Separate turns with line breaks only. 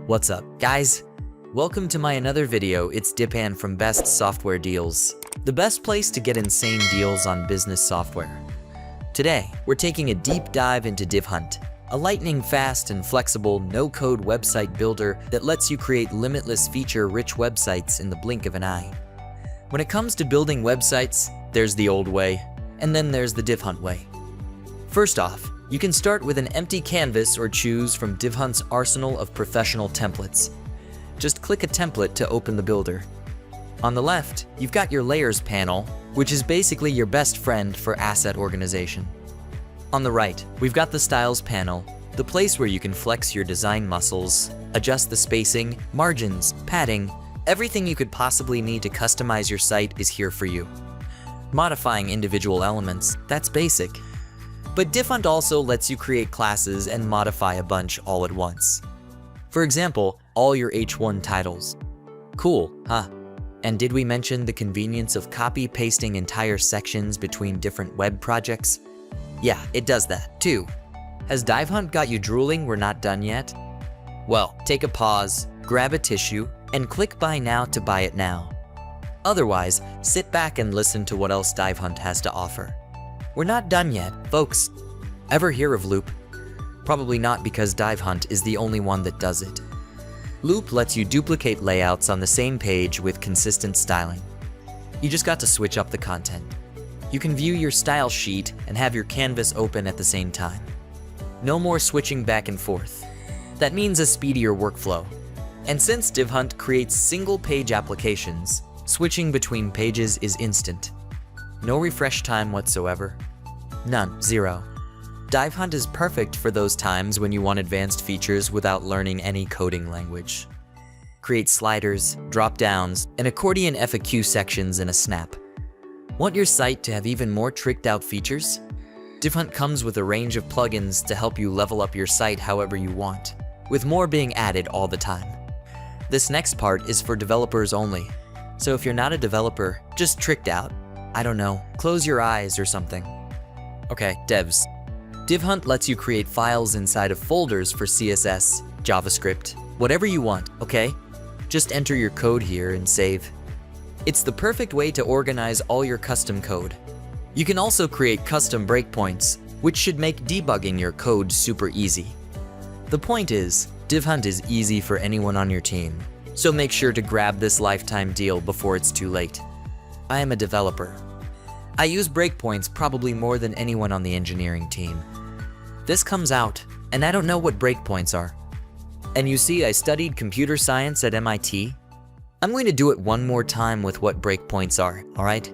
What's up, guys? Welcome to my another video. It's Dipan from Best Software Deals, the best place to get insane deals on business software. Today, we're taking a deep dive into Divhunt, a lightning-fast and flexible no-code website builder that lets you create limitless feature-rich websites in the blink of an eye. When it comes to building websites, there's the old way, and then there's the Divhunt way. First off, you can start with an empty canvas or choose from Divhunt's arsenal of professional templates. Just click a template to open the builder. On the left, you've got your layers panel, which is basically your best friend for asset organization. On the right, we've got the styles panel, the place where you can flex your design muscles, adjust the spacing, margins, padding, everything you could possibly need to customize your site is here for you. Modifying individual elements, that's basic. But Divhunt also lets you create classes and modify a bunch all at once. For example, all your H1 titles. Cool, huh? And did we mention the convenience of copy-pasting entire sections between different web projects? Yeah, it does that too. Has Divhunt got you drooling we're not done yet? Well, take a pause, grab a tissue, and click buy now to buy it now. Otherwise, sit back and listen to what else Divhunt has to offer. We're not done yet, folks. Ever hear of Loop? Probably not, because Divhunt is the only one that does it. Loop lets you duplicate layouts on the same page with consistent styling. You just got to switch up the content. You can view your style sheet and have your canvas open at the same time. No more switching back and forth. That means a speedier workflow. And since Divhunt creates single-page applications, switching between pages is instant. No refresh time whatsoever. None, zero. Divhunt is perfect for those times when you want advanced features without learning any coding language. Create sliders, drop-downs, and accordion FAQ sections in a snap. Want your site to have even more tricked-out features? Divhunt comes with a range of plugins to help you level up your site however you want, with more being added all the time. This next part is for developers only, so if you're not a developer, just tricked out, I don't know, close your eyes or something. Okay, devs. Divhunt lets you create files inside of folders for CSS, JavaScript, whatever you want, okay? Just enter your code here and save. It's the perfect way to organize all your custom code. You can also create custom breakpoints, which should make debugging your code super easy. The point is, Divhunt is easy for anyone on your team, so make sure to grab this lifetime deal before it's too late. I am a developer. I use breakpoints probably more than anyone on the engineering team. This comes out, and I don't know what breakpoints are. And you see, I studied computer science at MIT. I'm going to do it one more time with what breakpoints are, alright?